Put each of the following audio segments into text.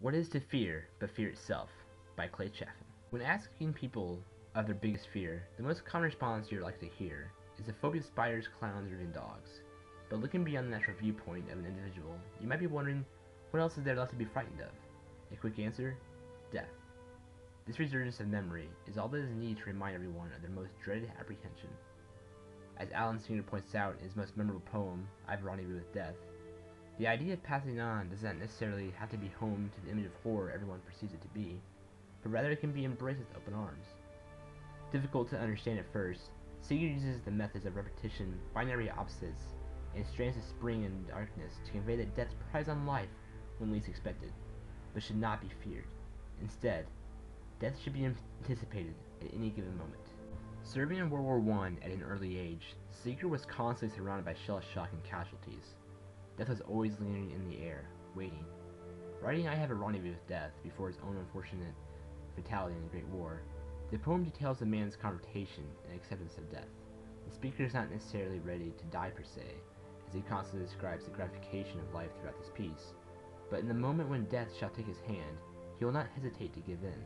What is to fear but fear itself? By Chaffin. When asking people of their biggest fear, the most common response you're likely to hear is the phobia of spiders, clowns, or even dogs. But looking beyond the natural viewpoint of an individual, you might be wondering, what else is there left to be frightened of? A quick answer: death. This resurgence of memory is all that is needed to remind everyone of their most dreaded apprehension. As Alan Singer points out in his most memorable poem, I Have a Rendezvous with Death, the idea of passing on does not necessarily have to be home to the image of horror everyone perceives it to be, but rather it can be embraced with open arms. Difficult to understand at first, Singer uses the methods of repetition, binary opposites, and strands of spring and darkness to convey that death preys on life when least expected, but should not be feared. Instead, death should be anticipated at any given moment. Serving in World War I at an early age, Singer was constantly surrounded by shell shock and casualties. Death was always lingering in the air, waiting. Writing I Have a Rendezvous with Death before his own unfortunate fatality in the Great War, the poem details the man's confrontation and acceptance of death. The speaker is not necessarily ready to die per se, as he constantly describes the gratification of life throughout this piece, but in the moment when death shall take his hand, he will not hesitate to give in.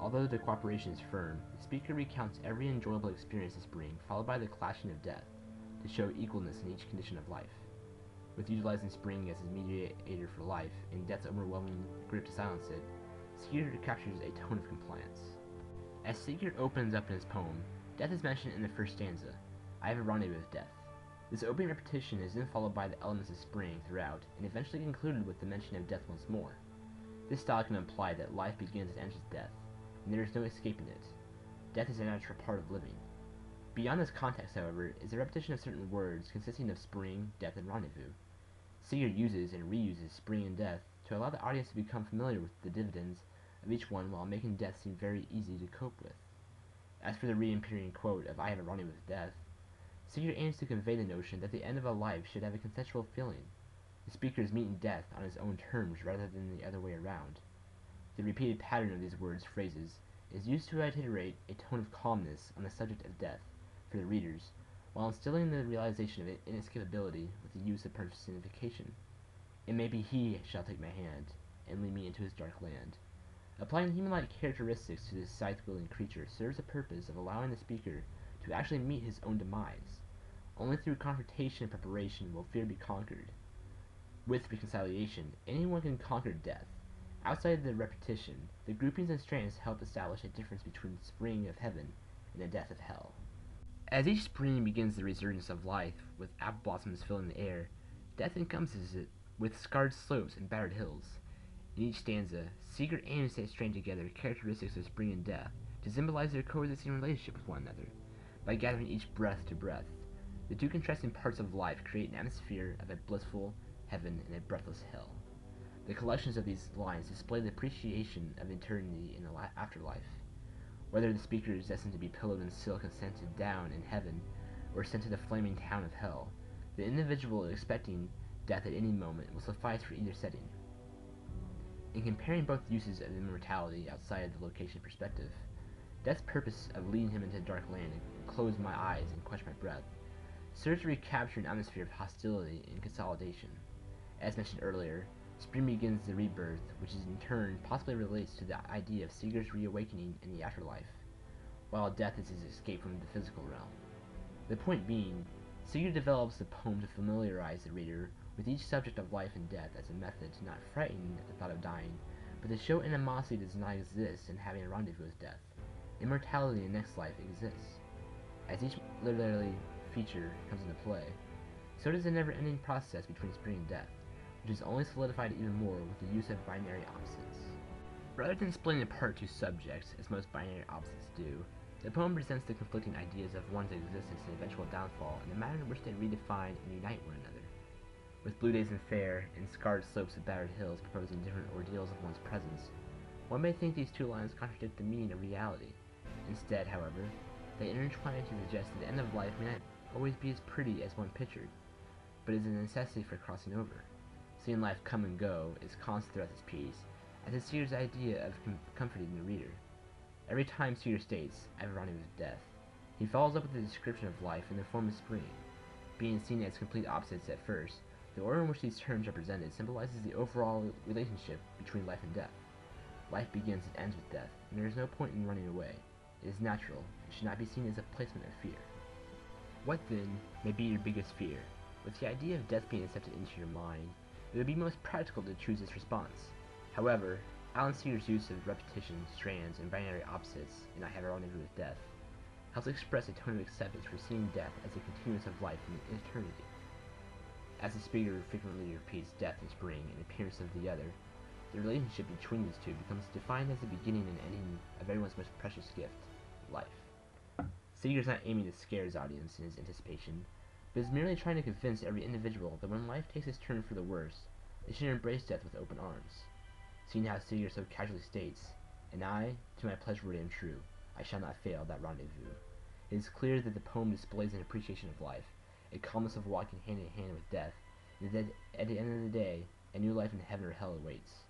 Although the cooperation is firm, the speaker recounts every enjoyable experience this brings, followed by the clashing of death, to show equalness in each condition of life. With utilizing spring as his mediator for life, and death's overwhelming grip to silence it, Singer captures a tone of compliance. As Singer opens up in his poem, death is mentioned in the first stanza, I have a rendezvous with death. This opening repetition is then followed by the elements of spring throughout, and eventually concluded with the mention of death once more. This style can imply that life begins and ends with death, and there is no escaping it. Death is a natural part of living. Beyond this context, however, is the repetition of certain words consisting of spring, death, and rendezvous. Singer uses and reuses spring and death to allow the audience to become familiar with the dividends of each one while making death seem very easy to cope with. As for the reappearing quote of I have a rendezvous with death, Singer aims to convey the notion that the end of a life should have a consensual feeling. The speaker is meeting death on his own terms rather than the other way around. The repeated pattern of these words phrases is used to iterate a tone of calmness on the subject of death for the readers, while instilling the realization of its inescapability with the use of personification. It may be he shall take my hand, and lead me into his dark land. Applying human-like characteristics to this scythe-wielding creature serves the purpose of allowing the speaker to actually meet his own demise. Only through confrontation and preparation will fear be conquered. With reconciliation, anyone can conquer death. Outside the repetition, the groupings and strands help establish a difference between the spring of heaven and the death of hell. As each spring begins the resurgence of life, with apple blossoms filling the air, death encompasses it with scarred slopes and battered hills. In each stanza, Singer aims to string together characteristics of spring and death to symbolize their coexisting relationship with one another. By gathering each breath to breath, the two contrasting parts of life create an atmosphere of a blissful heaven and a breathless hell. The collections of these lines display the appreciation of eternity in the afterlife. Whether the speaker is destined to be pillowed in silk and sent down in heaven, or sent to the flaming town of hell, the individual expecting death at any moment will suffice for either setting. In comparing both uses of immortality outside the location perspective, death's purpose of leading him into the dark land and close my eyes and quench my breath serves to recapture an atmosphere of hostility and consolidation. As mentioned earlier, spring begins the rebirth, which in turn possibly relates to the idea of Singer's reawakening in the afterlife, while death is his escape from the physical realm. The point being, Singer develops the poem to familiarize the reader with each subject of life and death as a method to not frighten at the thought of dying, but to show animosity does not exist in having a rendezvous with death. Immortality in the next life exists. As each literary feature comes into play, so does the never-ending process between spring and death, which is only solidified even more with the use of binary opposites. Rather than splitting apart two subjects, as most binary opposites do, the poem presents the conflicting ideas of one's existence and eventual downfall in the manner in which they redefine and unite one another. With blue days and fair, and scarred slopes of battered hills proposing different ordeals of one's presence, one may think these two lines contradict the meaning of reality. Instead, however, they intertwine to suggest that the end of life may not always be as pretty as one pictured, but is a necessity for crossing over. Seeing life come and go is constant throughout this piece, as is Singer's idea of comforting the reader. Every time Singer states, I have a rendezvous with death, he follows up with a description of life in the form of spring, being seen as complete opposites at first, The order in which these terms are presented symbolizes the overall relationship between life and death. Life begins and ends with death, and there is no point in running away. It is natural, and should not be seen as a placement of fear. What, then, may be your biggest fear? With the idea of death being accepted into your mind, it would be most practical to choose this response. However, Alan Seeger's use of repetition, strands, and binary opposites in I Have a Rendezvous with Death helps express a tone of acceptance for seeing death as a continuance of life in eternity. As the speaker frequently repeats death and spring and appearance of the other, the relationship between these two becomes defined as the beginning and ending of everyone's most precious gift, life. Seeger's not aiming to scare his audience in his anticipation, but is merely trying to convince every individual that when life takes its turn for the worse, they should embrace death with open arms. Seeing how Seeger so casually states, "And I, to my pleasure would am true, I shall not fail that rendezvous," it is clear that the poem displays an appreciation of life, a calmness of walking hand in hand with death, and that at the end of the day, a new life in heaven or hell awaits.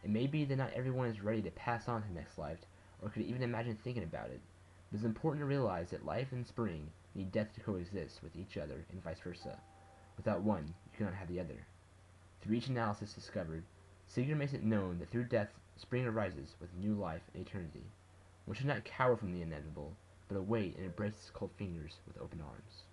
It may be that not everyone is ready to pass on to the next life, or could even imagine thinking about it, but it's important to realize that life and spring need death to coexist with each other and vice versa. Without one, you cannot have the other. Through each analysis discovered, Seeger makes it known that through death, spring arises with new life and eternity. One should not cower from the inevitable, but await and embrace its cold fingers with open arms.